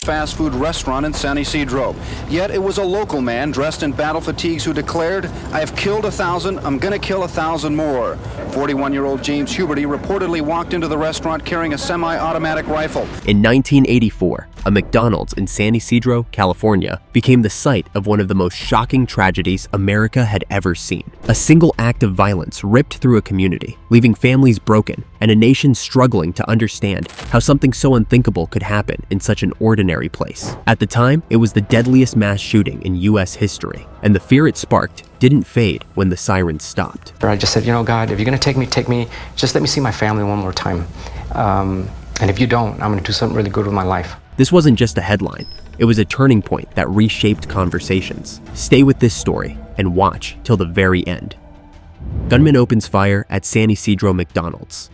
fast food restaurant in San Ysidro. Yet it was a local man dressed in battle fatigues who declared, "I have killed 1,000, I'm gonna kill 1,000 more." 41-year-old James Huberty reportedly walked into the restaurant carrying a semi-automatic rifle. In 1984, a McDonald's in San Ysidro, California, became the site of one of the most shocking tragedies America had ever seen. A single act of violence ripped through a community, leaving families broken and a nation struggling to understand how something so unthinkable could happen in such an ordinary place. At the time, it was the deadliest mass shooting in US history, and the fear it sparked didn't fade when the sirens stopped. I just said, God, if you're gonna take me, just let me see my family one more time. And if you don't, I'm gonna do something really good with my life. This wasn't just a headline, it was a turning point that reshaped conversations. Stay with this story and watch till the very end. Gunman opens fire at San Ysidro McDonald's.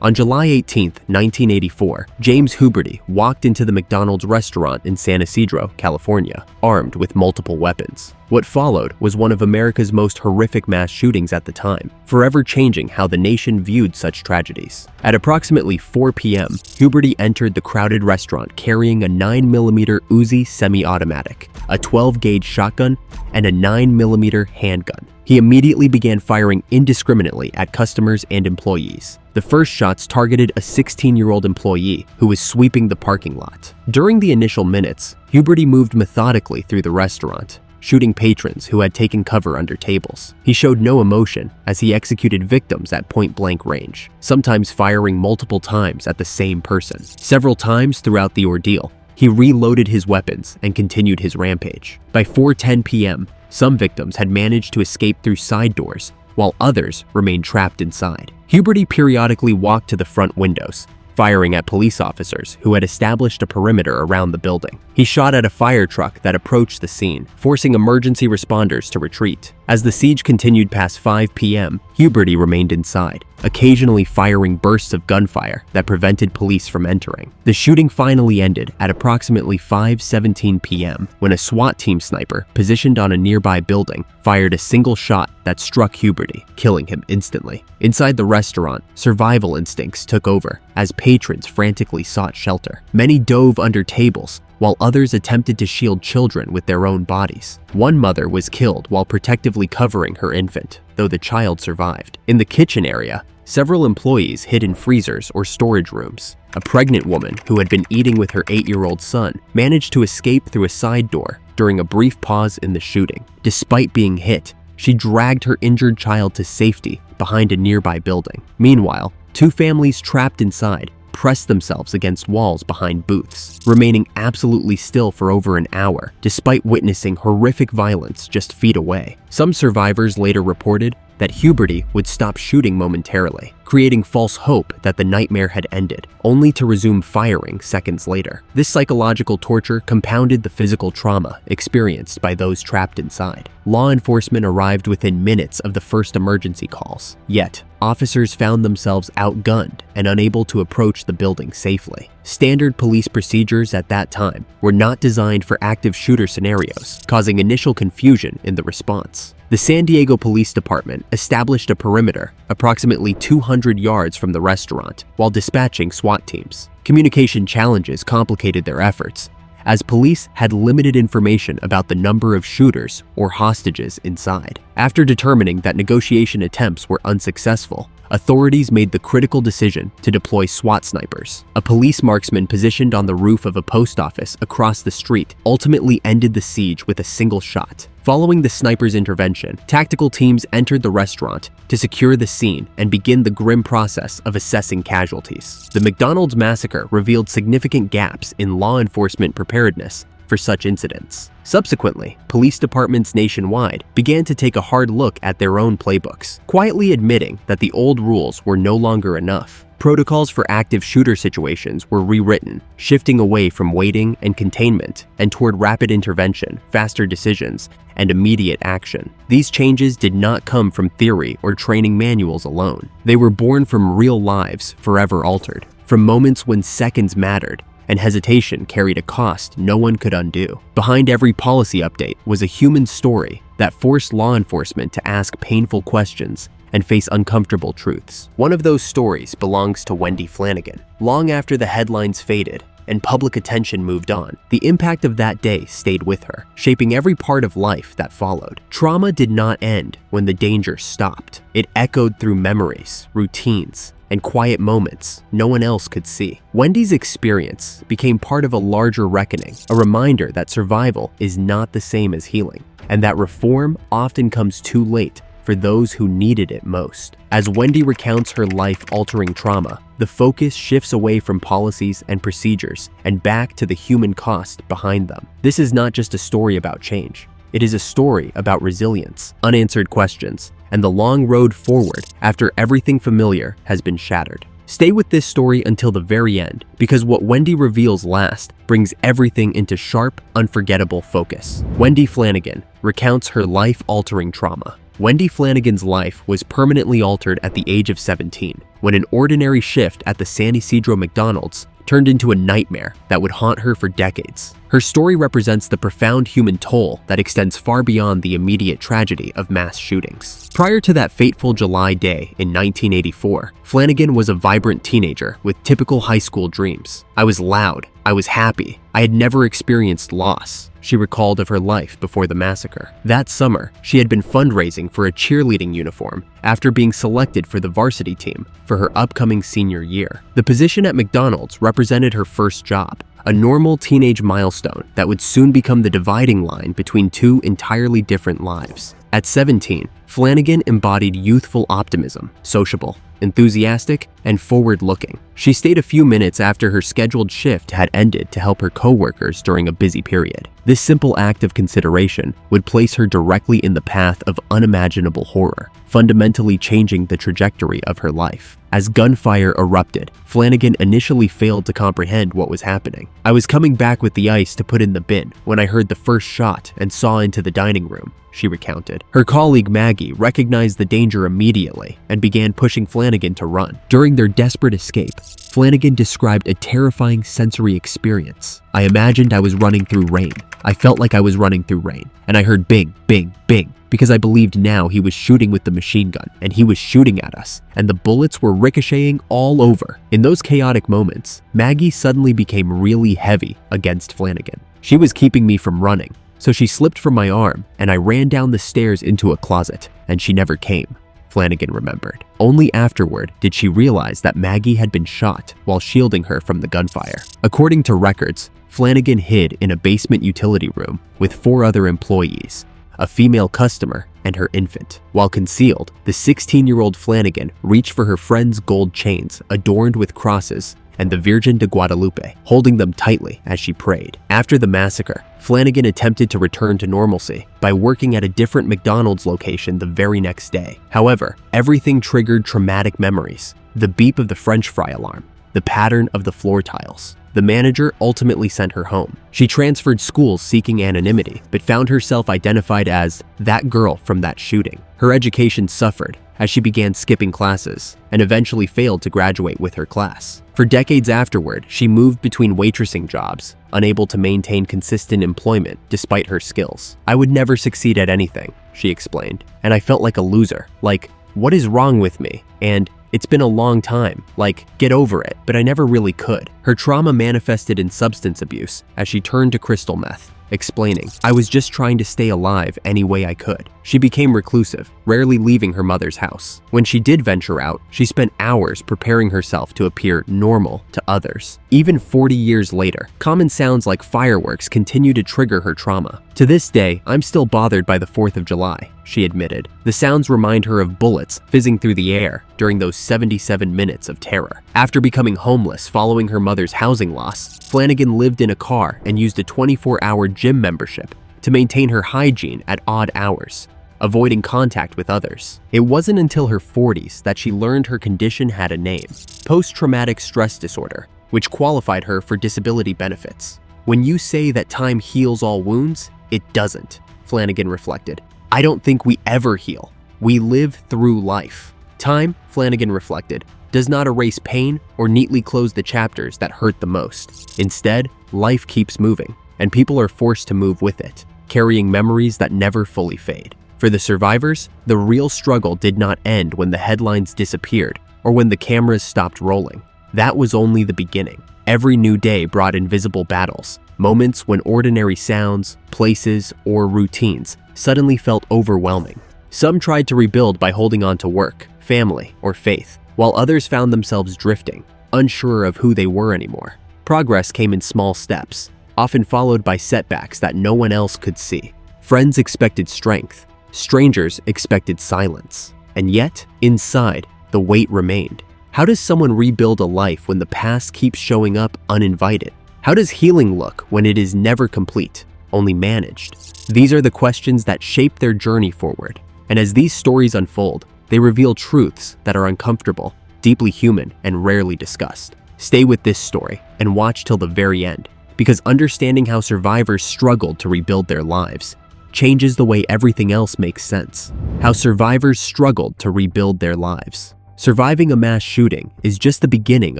On July 18, 1984, James Huberty walked into the McDonald's restaurant in San Ysidro, California, armed with multiple weapons. What followed was one of America's most horrific mass shootings at the time, forever changing how the nation viewed such tragedies. At approximately 4 p.m., Huberty entered the crowded restaurant carrying a 9mm Uzi semi-automatic, a 12-gauge shotgun, and a 9mm handgun. He immediately began firing indiscriminately at customers and employees. The first shots targeted a 16-year-old employee who was sweeping the parking lot. During the initial minutes, Huberty moved methodically through the restaurant, shooting patrons who had taken cover under tables. He showed no emotion as he executed victims at point-blank range, sometimes firing multiple times at the same person. Several times throughout the ordeal, he reloaded his weapons and continued his rampage. By 4:10 p.m., some victims had managed to escape through side doors, while others remained trapped inside. Huberty periodically walked to the front windows, firing at police officers who had established a perimeter around the building. He shot at a fire truck that approached the scene, forcing emergency responders to retreat. As the siege continued past 5 p.m., Huberty remained inside, occasionally firing bursts of gunfire that prevented police from entering. The shooting finally ended at approximately 5:17 p.m. when a SWAT team sniper positioned on a nearby building fired a single shot that struck Huberty, killing him instantly. Inside the restaurant, survival instincts took over as patrons frantically sought shelter. Many dove under tables, while others attempted to shield children with their own bodies. One mother was killed while protectively covering her infant, though the child survived. In the kitchen area, several employees hid in freezers or storage rooms. A pregnant woman who had been eating with her 8-year-old son managed to escape through a side door during a brief pause in the shooting. Despite being hit, she dragged her injured child to safety behind a nearby building. Meanwhile, 2 families trapped inside pressed themselves against walls behind booths, remaining absolutely still for over an hour, despite witnessing horrific violence just feet away. Some survivors later reported that Huberty would stop shooting momentarily, creating false hope that the nightmare had ended, only to resume firing seconds later. This psychological torture compounded the physical trauma experienced by those trapped inside. Law enforcement arrived within minutes of the first emergency calls, yet officers found themselves outgunned and unable to approach the building safely. Standard police procedures at that time were not designed for active shooter scenarios, causing initial confusion in the response. The San Diego Police Department established a perimeter approximately 200 yards from the restaurant while dispatching SWAT teams. Communication challenges complicated their efforts, as police had limited information about the number of shooters or hostages inside. After determining that negotiation attempts were unsuccessful, authorities made the critical decision to deploy SWAT snipers. A police marksman positioned on the roof of a post office across the street ultimately ended the siege with a single shot. Following the sniper's intervention, tactical teams entered the restaurant to secure the scene and begin the grim process of assessing casualties. The McDonald's massacre revealed significant gaps in law enforcement preparedness for such incidents. Subsequently, police departments nationwide began to take a hard look at their own playbooks, quietly admitting that the old rules were no longer enough. Protocols for active shooter situations were rewritten, shifting away from waiting and containment and toward rapid intervention, faster decisions, and immediate action. These changes did not come from theory or training manuals alone. They were born from real lives forever altered, from moments when seconds mattered and hesitation carried a cost no one could undo. Behind every policy update was a human story that forced law enforcement to ask painful questions and face uncomfortable truths. One of those stories belongs to Wendy Flanagan. Long after the headlines faded, and public attention moved on, the impact of that day stayed with her, shaping every part of life that followed. Trauma did not end when the danger stopped. It echoed through memories, routines, and quiet moments no one else could see. Wendy's experience became part of a larger reckoning, a reminder that survival is not the same as healing, and that reform often comes too late for those who needed it most. As Wendy recounts her life-altering trauma, the focus shifts away from policies and procedures and back to the human cost behind them. This is not just a story about change. It is a story about resilience, unanswered questions, and the long road forward after everything familiar has been shattered. Stay with this story until the very end, because what Wendy reveals last brings everything into sharp, unforgettable focus. Wendy Flanagan recounts her life-altering trauma. Wendy Flanagan's life was permanently altered at the age of 17, when an ordinary shift at the San Ysidro McDonald's turned into a nightmare that would haunt her for decades. Her story represents the profound human toll that extends far beyond the immediate tragedy of mass shootings. Prior to that fateful July day in 1984, Flanagan was a vibrant teenager with typical high school dreams. "I was loud. I was happy. I had never experienced loss," she recalled of her life before the massacre. That summer, she had been fundraising for a cheerleading uniform after being selected for the varsity team for her upcoming senior year. The position at McDonald's represented her first job, a normal teenage milestone that would soon become the dividing line between two entirely different lives. At 17, Flanagan embodied youthful optimism, sociable, enthusiastic, and forward-looking. She stayed a few minutes after her scheduled shift had ended to help her coworkers during a busy period. This simple act of consideration would place her directly in the path of unimaginable horror, fundamentally changing the trajectory of her life. As gunfire erupted, Flanagan initially failed to comprehend what was happening. "I was coming back with the ice to put in the bin when I heard the first shot and saw into the dining room," she recounted. Her colleague Maggie recognized the danger immediately and began pushing Flanagan to run. During their desperate escape, Flanagan described a terrifying sensory experience. "I imagined I was running through rain. I felt like I was running through rain, and I heard bing, bing, bing, because I believed now he was shooting with the machine gun, and he was shooting at us, and the bullets were ricocheting all over." In those chaotic moments, Maggie suddenly became really heavy against Flanagan. "She was keeping me from running, so she slipped from my arm, and I ran down the stairs into a closet, and she never came," Flanagan remembered. Only afterward did she realize that Maggie had been shot while shielding her from the gunfire. According to records, Flanagan hid in a basement utility room with 4 other employees, a female customer, and her infant. While concealed, the 16-year-old Flanagan reached for her friend's gold chains adorned with crosses and the Virgin de Guadalupe, holding them tightly as she prayed. After the massacre, Flanagan attempted to return to normalcy by working at a different McDonald's location the very next day. However, everything triggered traumatic memories: the beep of the French fry alarm, the pattern of the floor tiles. The manager ultimately sent her home. She transferred schools seeking anonymity, but found herself identified as that girl from that shooting. Her education suffered as she began skipping classes and eventually failed to graduate with her class. For decades afterward, she moved between waitressing jobs, unable to maintain consistent employment despite her skills. "I would never succeed at anything," she explained, "and I felt like a loser. Like, what is wrong with me? And it's been a long time, like, get over it, but I never really could." Her trauma manifested in substance abuse as she turned to crystal meth, explaining, "I was just trying to stay alive any way I could." She became reclusive, rarely leaving her mother's house. When she did venture out, she spent hours preparing herself to appear normal to others. Even 40 years later, common sounds like fireworks continue to trigger her trauma. "To this day, I'm still bothered by the 4th of July," she admitted. The sounds remind her of bullets fizzing through the air during those 77 minutes of terror. After becoming homeless following her mother's housing loss, Flanagan lived in a car and used a 24-hour gym membership to maintain her hygiene at odd hours, avoiding contact with others. It wasn't until her 40s that she learned her condition had a name: post-traumatic stress disorder, which qualified her for disability benefits. "When you say that time heals all wounds, it doesn't," Flanagan reflected. "I don't think we ever heal. We live through life." Time, Flanagan reflected, does not erase pain or neatly close the chapters that hurt the most. Instead, life keeps moving, and people are forced to move with it, carrying memories that never fully fade. For the survivors, the real struggle did not end when the headlines disappeared or when the cameras stopped rolling. That was only the beginning. Every new day brought invisible battles, moments when ordinary sounds, places, or routines suddenly felt overwhelming. Some tried to rebuild by holding on to work, family, or faith, while others found themselves drifting, unsure of who they were anymore. Progress came in small steps, often followed by setbacks that no one else could see. Friends expected strength, strangers expected silence, and yet, inside, the weight remained. How does someone rebuild a life when the past keeps showing up uninvited? How does healing look when it is never complete, only managed? These are the questions that shape their journey forward, and as these stories unfold, they reveal truths that are uncomfortable, deeply human, and rarely discussed. Stay with this story and watch till the very end, because understanding how survivors struggled to rebuild their lives changes the way everything else makes sense. How survivors struggled to rebuild their lives. Surviving a mass shooting is just the beginning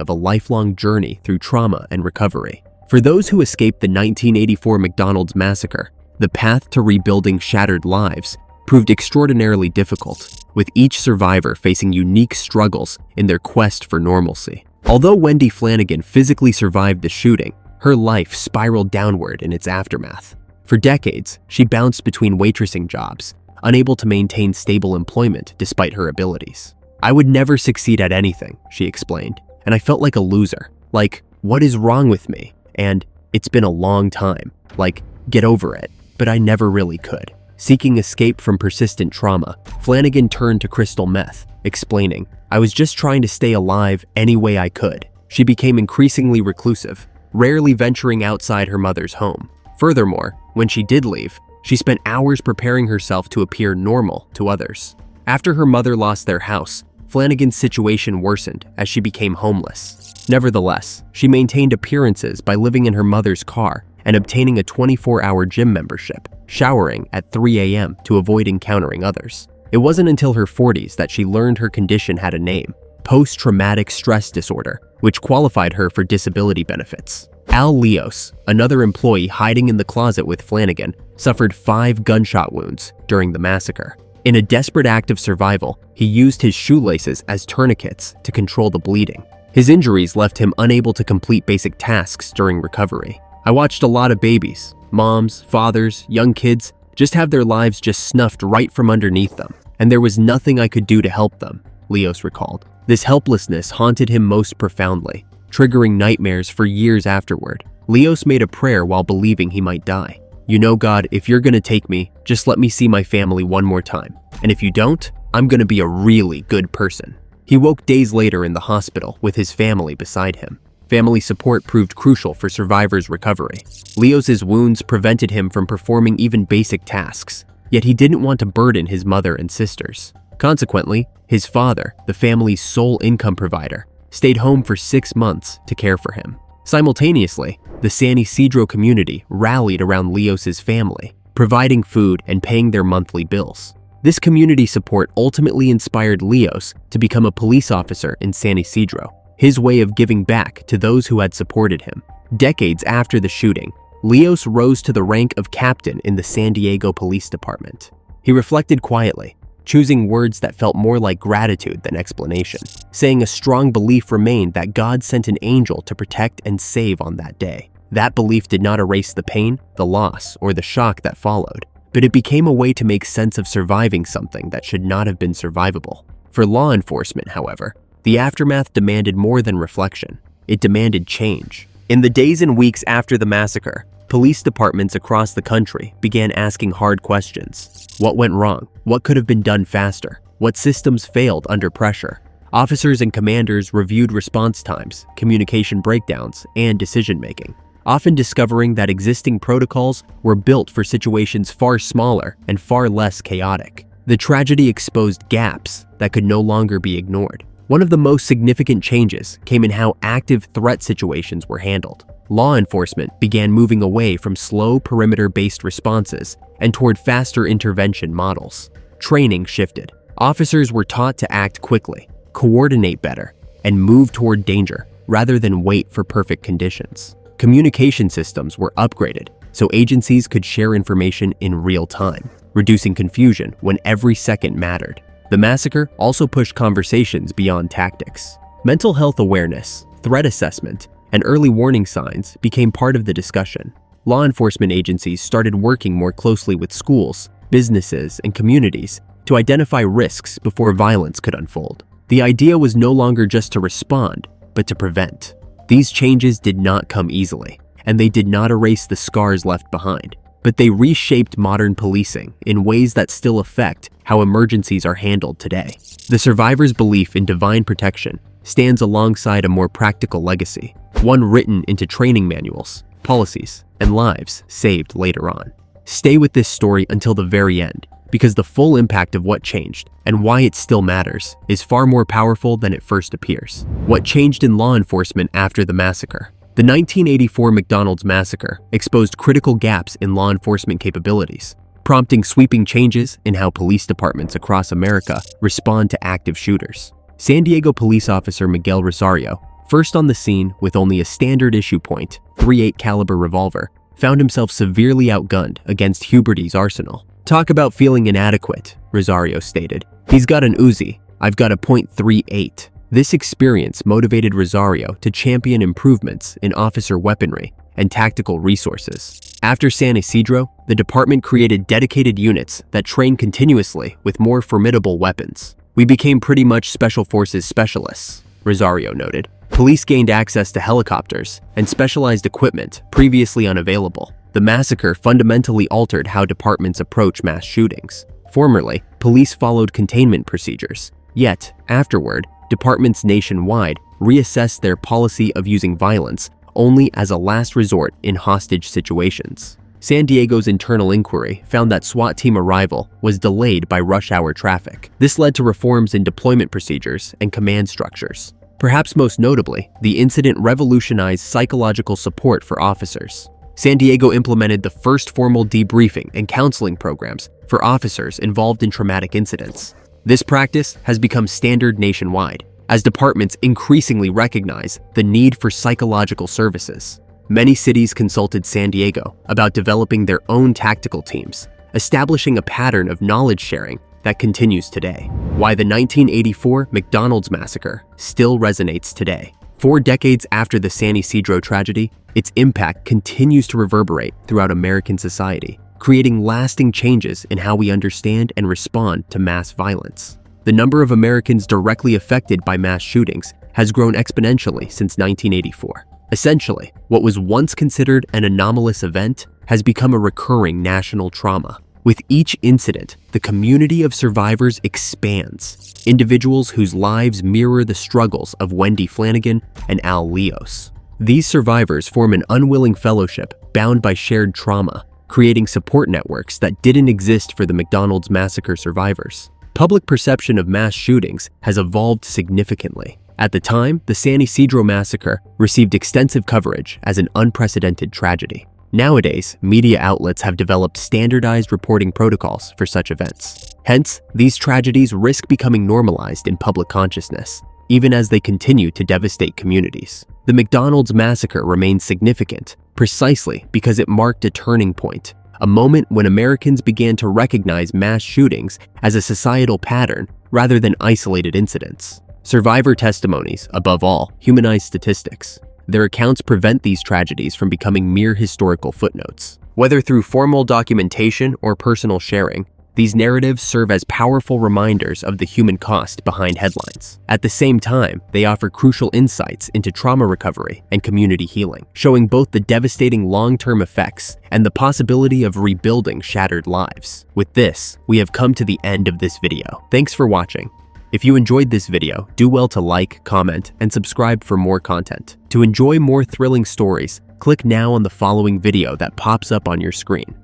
of a lifelong journey through trauma and recovery. For those who escaped the 1984 McDonald's massacre, the path to rebuilding shattered lives proved extraordinarily difficult, with each survivor facing unique struggles in their quest for normalcy. Although Wendy Flanagan physically survived the shooting, her life spiraled downward in its aftermath. For decades, she bounced between waitressing jobs, unable to maintain stable employment despite her abilities. "I would never succeed at anything," she explained, "and I felt like a loser. Like, what is wrong with me? And it's been a long time. Like, get over it." But I never really could. Seeking escape from persistent trauma, Flanagan turned to crystal meth, explaining, "I was just trying to stay alive any way I could." She became increasingly reclusive, rarely venturing outside her mother's home. Furthermore, when she did leave, she spent hours preparing herself to appear normal to others. After her mother lost their house, Flanagan's situation worsened as she became homeless. Nevertheless, she maintained appearances by living in her mother's car and obtaining a 24-hour gym membership, showering at 3 a.m. to avoid encountering others. It wasn't until her 40s that she learned her condition had a name: post-traumatic stress disorder, which qualified her for disability benefits. Al Leos, another employee hiding in the closet with Flanagan, suffered 5 gunshot wounds during the massacre. In a desperate act of survival, he used his shoelaces as tourniquets to control the bleeding. His injuries left him unable to complete basic tasks during recovery. "I watched a lot of babies, moms, fathers, young kids, just have their lives just snuffed right from underneath them, and there was nothing I could do to help them," Leos recalled. This helplessness haunted him most profoundly, triggering nightmares for years afterward. Leos made a prayer while believing he might die. "You know, God, if you're gonna take me, just let me see my family one more time. And if you don't, I'm gonna be a really good person." He woke days later in the hospital with his family beside him. Family support proved crucial for survivors' recovery. Leos's wounds prevented him from performing even basic tasks, yet he didn't want to burden his mother and sisters. Consequently, his father, the family's sole income provider, stayed home for 6 months to care for him. Simultaneously, the San Ysidro community rallied around Leos's family, providing food and paying their monthly bills. This community support ultimately inspired Leos to become a police officer in San Ysidro, his way of giving back to those who had supported him. Decades after the shooting, Leos rose to the rank of captain in the San Diego Police Department. He reflected quietly, choosing words that felt more like gratitude than explanation, saying a strong belief remained that God sent an angel to protect and save on that day. That belief did not erase the pain, the loss, or the shock that followed, but it became a way to make sense of surviving something that should not have been survivable. For law enforcement, however, the aftermath demanded more than reflection. It demanded change. In the days and weeks after the massacre, police departments across the country began asking hard questions. What went wrong? What could have been done faster? What systems failed under pressure? Officers and commanders reviewed response times, communication breakdowns, and decision-making, often discovering that existing protocols were built for situations far smaller and far less chaotic. The tragedy exposed gaps that could no longer be ignored. One of the most significant changes came in how active threat situations were handled. Law enforcement began moving away from slow perimeter-based responses and toward faster intervention models. Training shifted. Officers were taught to act quickly, coordinate better, and move toward danger rather than wait for perfect conditions. Communication systems were upgraded so agencies could share information in real time, reducing confusion when every second mattered. The massacre also pushed conversations beyond tactics. Mental health awareness, threat assessment, and early warning signs became part of the discussion. Law enforcement agencies started working more closely with schools, businesses, and communities to identify risks before violence could unfold. The idea was no longer just to respond, but to prevent. These changes did not come easily, and they did not erase the scars left behind, but they reshaped modern policing in ways that still affect how emergencies are handled today. The survivors' belief in divine protection stands alongside a more practical legacy, one written into training manuals, policies, and lives saved later on. Stay with this story until the very end, because the full impact of what changed and why it still matters is far more powerful than it first appears. What changed in law enforcement after the massacre? The 1984 McDonald's massacre exposed critical gaps in law enforcement capabilities, prompting sweeping changes in how police departments across America respond to active shooters. San Diego police officer Miguel Rosario, first on the scene with only a standard issue .38 caliber revolver, found himself severely outgunned against Huberty's arsenal. "Talk about feeling inadequate," Rosario stated. "He's got an Uzi, I've got a .38. This experience motivated Rosario to champion improvements in officer weaponry and tactical resources. After San Ysidro, the department created dedicated units that train continuously with more formidable weapons. "We became pretty much special forces specialists," Rosario noted. Police gained access to helicopters and specialized equipment previously unavailable. The massacre fundamentally altered how departments approach mass shootings. Formerly, police followed containment procedures. Yet, afterward, departments nationwide reassessed their policy of using violence only as a last resort in hostage situations. San Diego's internal inquiry found that SWAT team arrival was delayed by rush hour traffic. This led to reforms in deployment procedures and command structures. Perhaps most notably, the incident revolutionized psychological support for officers. San Diego implemented the first formal debriefing and counseling programs for officers involved in traumatic incidents. This practice has become standard nationwide, as departments increasingly recognize the need for psychological services. Many cities consulted San Diego about developing their own tactical teams, establishing a pattern of knowledge sharing that continues today. Why the 1984 McDonald's massacre still resonates today. 4 decades after the San Ysidro tragedy, its impact continues to reverberate throughout American society, creating lasting changes in how we understand and respond to mass violence. The number of Americans directly affected by mass shootings has grown exponentially since 1984. Essentially, what was once considered an anomalous event has become a recurring national trauma. With each incident, the community of survivors expands, individuals whose lives mirror the struggles of Wendy Flanagan and Al Leos. These survivors form an unwilling fellowship bound by shared trauma, creating support networks that didn't exist for the McDonald's massacre survivors. Public perception of mass shootings has evolved significantly. At the time, the San Ysidro massacre received extensive coverage as an unprecedented tragedy. Nowadays, media outlets have developed standardized reporting protocols for such events. Hence, these tragedies risk becoming normalized in public consciousness, even as they continue to devastate communities. The McDonald's massacre remains significant precisely because it marked a turning point, a moment when Americans began to recognize mass shootings as a societal pattern rather than isolated incidents. Survivor testimonies, above all, humanize statistics. Their accounts prevent these tragedies from becoming mere historical footnotes. Whether through formal documentation or personal sharing, these narratives serve as powerful reminders of the human cost behind headlines. At the same time, they offer crucial insights into trauma recovery and community healing, showing both the devastating long-term effects and the possibility of rebuilding shattered lives. With this, we have come to the end of this video. Thanks for watching. If you enjoyed this video, do well to like, comment, and subscribe for more content. To enjoy more thrilling stories, click now on the following video that pops up on your screen.